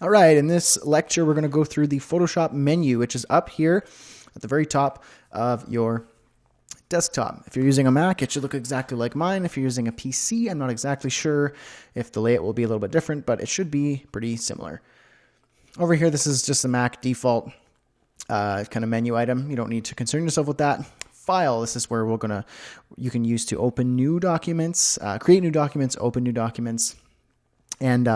All right, in this lecture, we're going to go through the Photoshop menu, which is up here at the very top of your desktop. If you're using a Mac, it should look exactly like mine. If you're using a PC, I'm not exactly sure if the layout will be a little bit different, but it should be pretty similar. Over here, this is just a Mac default kind of menu item. You don't need to concern yourself with that. File, this is where you can use to open new documents, create new documents, open new documents. And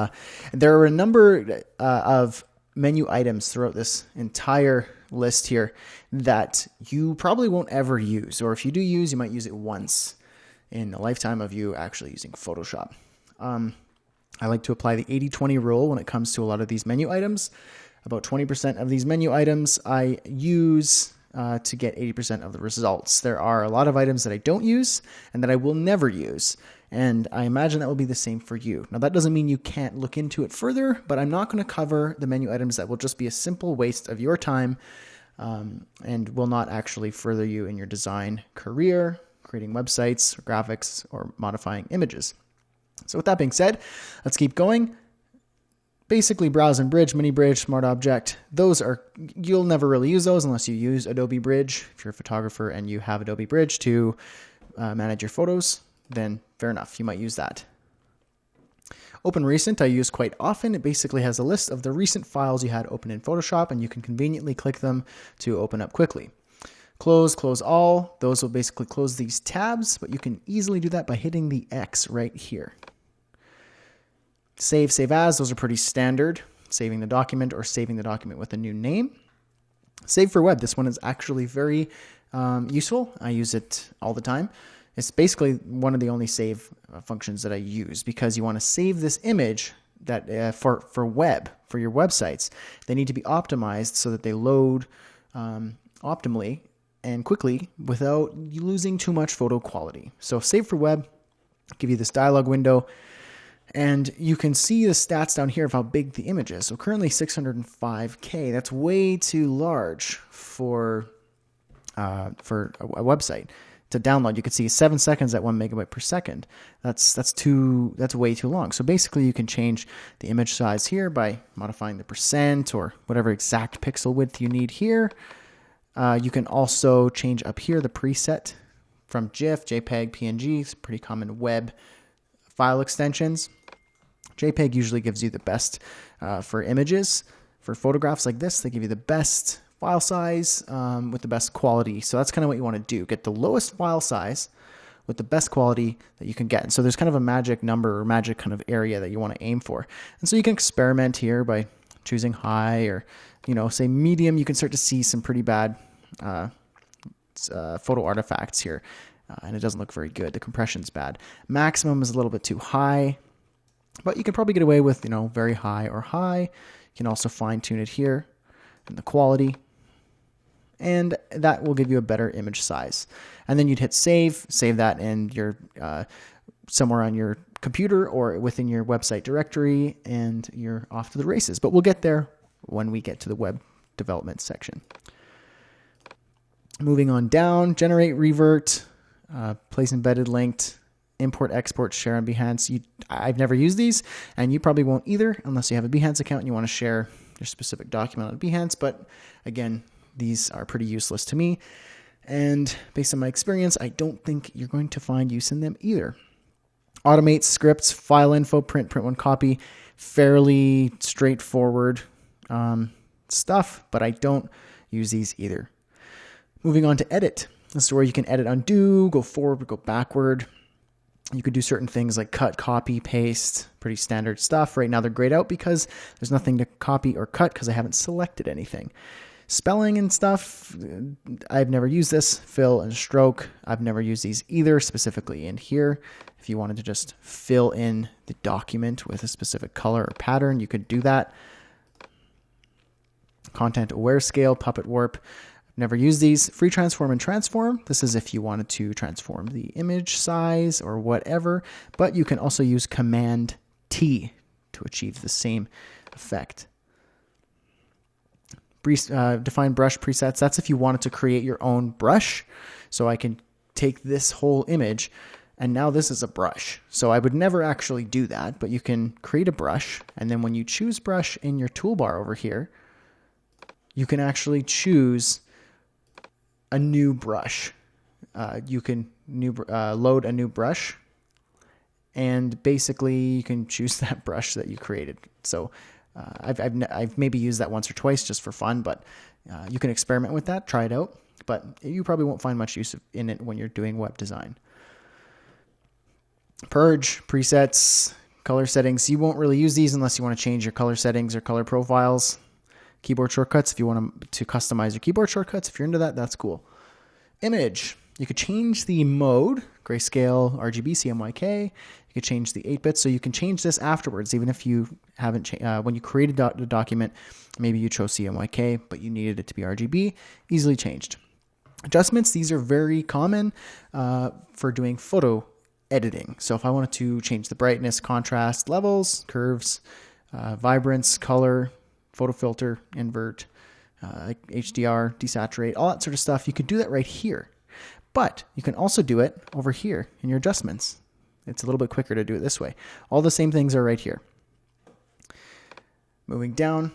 there are a number of menu items throughout this entire list here that you probably won't ever use. Or if you do use, you might use it once in a lifetime of you actually using Photoshop. I like to apply the 80-20 rule when it comes to a lot of these menu items. About 20% of these menu items I use to get 80% of the results. There are a lot of items that I don't use and that I will never use. And I imagine that will be the same for you. Now, that doesn't mean you can't look into it further, but I'm not going to cover the menu items that will just be a simple waste of your time and will not actually further you in your design career, creating websites, or graphics, or modifying images. So with that being said, let's keep going. Basically, Browse and Bridge, Mini Bridge, Smart Object, you'll never really use those unless you use Adobe Bridge. If you're a photographer and you have Adobe Bridge to manage your photos, then fair enough, you might use that. Open Recent I use quite often. It basically has a list of the recent files you had open in Photoshop, and you can conveniently click them to open up quickly. Close all. Those will basically close these tabs, but you can easily do that by hitting the X right here. Save as, those are pretty standard. Saving the document or saving the document with a new name. Save for web, this one is actually very useful. I use it all the time. It's basically one of the only save functions that I use because you want to save this image that for web, for your websites. They need to be optimized so that they load optimally and quickly without losing too much photo quality. So save for web, give you this dialog window, and you can see the stats down here of how big the image is. So currently 605K, that's way too large for a website. To download, you can see 7 seconds at 1 megabyte per second. That's way too long. So basically you can change the image size here by modifying the percent or whatever exact pixel width you need here. You can also change up here the preset from GIF, JPEG, PNG. It's pretty common web file extensions. JPEG usually gives you the best for images. For photographs like this, they give you the best file size with the best quality. So that's kind of what you want to do. Get the lowest file size with the best quality that you can get. And so there's kind of a magic number or magic kind of area that you want to aim for. And so you can experiment here by choosing high or, say medium. You can start to see some pretty bad photo artifacts here. And it doesn't look very good. The compression's bad. Maximum is a little bit too high, but you can probably get away with, very high or high. You can also fine tune it here in the quality, and that will give you a better image size. And then you'd hit save that in your somewhere on your computer or within your website directory, and you're off to the races. But we'll get there when we get to the web development section. Moving on down, generate, revert, place embedded, linked, import, export, share on Behance. I've never used these, and you probably won't either unless you have a Behance account and you want to share your specific document on Behance. But again, these are pretty useless to me. And based on my experience, I don't think you're going to find use in them either. Automate, scripts, file info, print one copy. Fairly straightforward stuff, but I don't use these either. Moving on to edit. This is where you can edit, undo, go forward, go backward. You could do certain things like cut, copy, paste, pretty standard stuff. Right now they're grayed out because there's nothing to copy or cut because I haven't selected anything. Spelling and stuff, I've never used this. Fill and stroke, I've never used these either, specifically in here. If you wanted to just fill in the document with a specific color or pattern, you could do that. Content aware scale, puppet warp. Never use these. Free transform and transform. This is if you wanted to transform the image size or whatever, but you can also use Command T to achieve the same effect. Define brush presets. That's if you wanted to create your own brush. So I can take this whole image And now this is a brush. So I would never actually do that, but you can create a brush. And then when you choose brush in your toolbar over here, you can actually choose a new brush. You can load a new brush, and basically you can choose that brush that you created. So I've maybe used that once or twice just for fun, but you can experiment with that, try it out. But you probably won't find much use in it when you're doing web design. Purge, presets, color settings. You won't really use these unless you want to change your color settings or color profiles. Keyboard shortcuts, if you want to customize your keyboard shortcuts, if you're into that, that's cool. Image, you could change the mode, grayscale, RGB, CMYK. You could change the 8-bit, so you can change this afterwards, even if you haven't when you created the document, maybe you chose CMYK, but you needed it to be RGB, easily changed. Adjustments, these are very common for doing photo editing. So if I wanted to change the brightness, contrast, levels, curves, vibrance, color, photo filter, invert, HDR, desaturate, all that sort of stuff, you could do that right here. But you can also do it over here in your adjustments. It's a little bit quicker to do it this way. All the same things are right here. Moving down,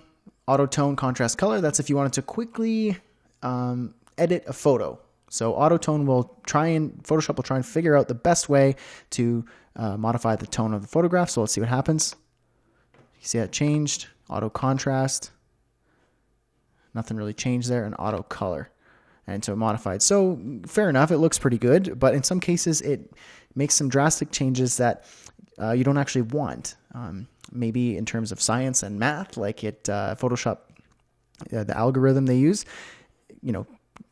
auto tone, contrast, color. That's if you wanted to quickly edit a photo. So auto tone Photoshop will try and figure out the best way to modify the tone of the photograph. So let's see what happens. You see that changed. Auto contrast. Nothing really changed there. And auto color. And so modified. So fair enough, it looks pretty good, but in some cases it makes some drastic changes that you don't actually want. Maybe in terms of science and math, like Photoshop, the algorithm they use,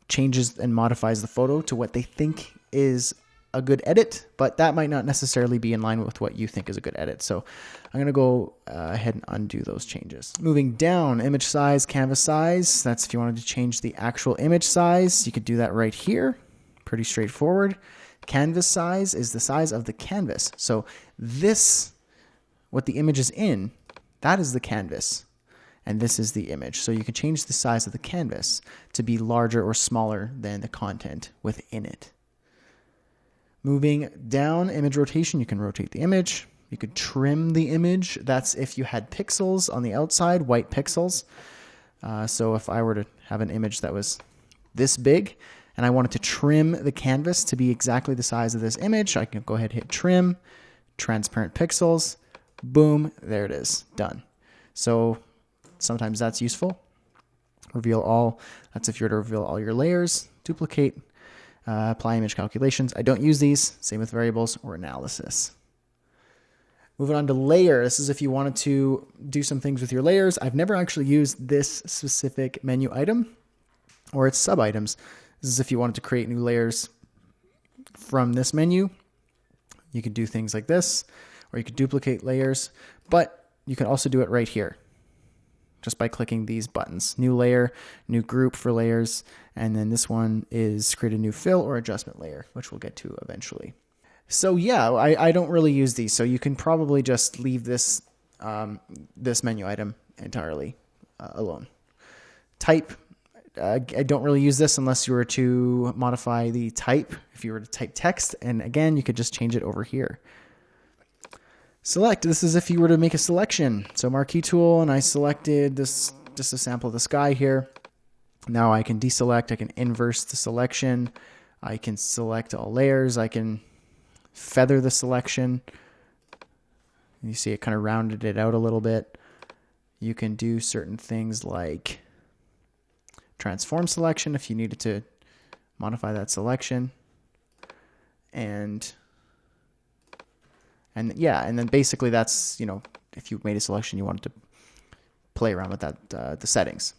changes and modifies the photo to what they think is a good edit, but that might not necessarily be in line with what you think is a good edit. So I'm going to go ahead and undo those changes. Moving down, image size, canvas size. That's if you wanted to change the actual image size. You could do that right here. Pretty straightforward. Canvas size is the size of the canvas. So this, what the image is in, that is the canvas. And this is the image. So you can change the size of the canvas to be larger or smaller than the content within it. Moving down, image rotation, you can rotate the image. You could trim the image. That's if you had pixels on the outside, white pixels. So if I were to have an image that was this big and I wanted to trim the canvas to be exactly the size of this image, I can go ahead and hit trim, transparent pixels, boom, there it is, done. So sometimes that's useful. Reveal all, that's if you were to reveal all your layers. Duplicate, apply image calculations. I don't use these, same with variables or analysis. Moving on to layer. This is if you wanted to do some things with your layers. I've never actually used this specific menu item or its sub items. This is if you wanted to create new layers from this menu. You could do things like this, or you could duplicate layers, but you can also do it right here just by clicking these buttons. New layer, new group for layers, and then this one is create a new fill or adjustment layer, which we'll get to eventually. So yeah, I don't really use these, so you can probably just leave this this menu item entirely alone. Type, I don't really use this unless you were to modify the type, if you were to type text, and again, you could just change it over here. Select, this is if you were to make a selection. So marquee tool, and I selected this, just a sample of the sky here. Now I can deselect, I can inverse the selection, I can select all layers, I can feather the selection. You see it kind of rounded it out a little bit. You can do certain things like transform selection if you needed to modify that selection. And yeah, and then basically that's, if you made a selection, you wanted to play around with that, the settings.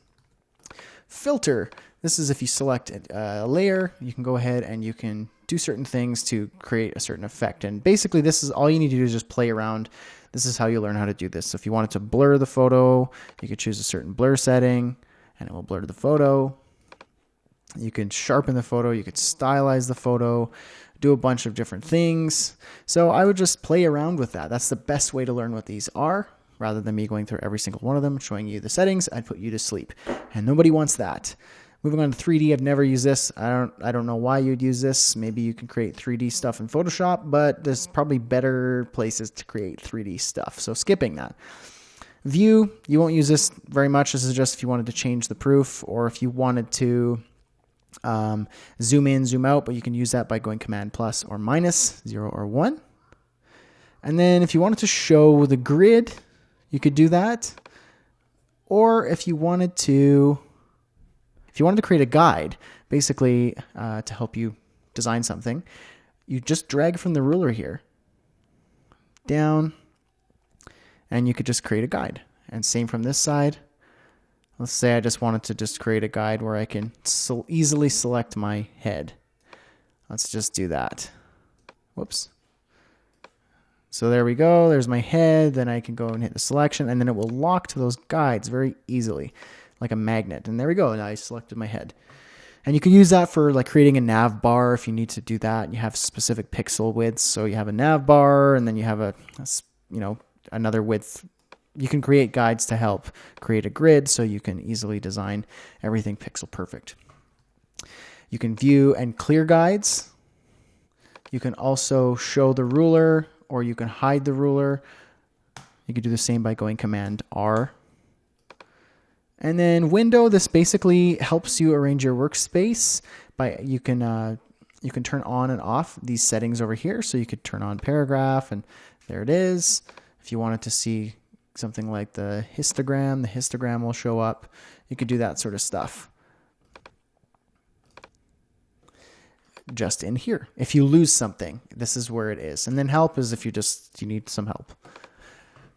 Filter, this is if you select a layer, you can go ahead and you can do certain things to create a certain effect. And basically this is all you need to do is just play around. This is how you learn how to do this. So if you wanted to blur the photo, you could choose a certain blur setting and it will blur the photo. You can sharpen the photo, you could stylize the photo, do a bunch of different things. So I would just play around with that. That's the best way to learn what these are. Rather than me going through every single one of them, showing you the settings, I'd put you to sleep. And nobody wants that. Moving on to 3D, I've never used this. I don't know why you'd use this. Maybe you can create 3D stuff in Photoshop, but there's probably better places to create 3D stuff. So skipping that. View, you won't use this very much. This is just if you wanted to change the proof or if you wanted to zoom in, zoom out, but you can use that by going Command plus or minus, 0 or 1. And then if you wanted to show the grid, you could do that. Or if you wanted to create a guide, basically to help you design something, you just drag from the ruler here down, and you could just create a guide. And same from this side. Let's say I just wanted to just create a guide where I can so easily select my head. Let's just do that. Whoops. So there we go. There's my head. Then I can go and hit the selection, and then it will lock to those guides very easily, like a magnet. And there we go. Now I selected my head. And you can use that for like creating a nav bar if you need to do that. You have specific pixel widths. So you have a nav bar, and then you have another width. You can create guides to help create a grid so you can easily design everything pixel perfect. You can view and clear guides. You can also show the ruler, or you can hide the ruler. You could do the same by going Command R. And then window, this basically helps you arrange your workspace. You can turn on and off these settings over here. So you could turn on paragraph, and there it is. If you wanted to see something like the histogram will show up. You could do that sort of stuff just in here. If you lose something, this is where it is. And then help is if you need some help.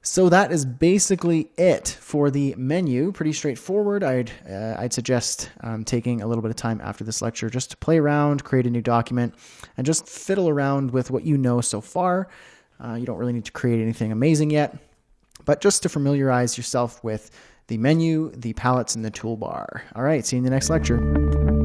So that is basically it for the menu. Pretty straightforward. I'd suggest taking a little bit of time after this lecture just to play around, create a new document, and just fiddle around with what you know so far. You don't really need to create anything amazing yet, but just to familiarize yourself with the menu, the palettes, and the toolbar. All right, see you in the next lecture.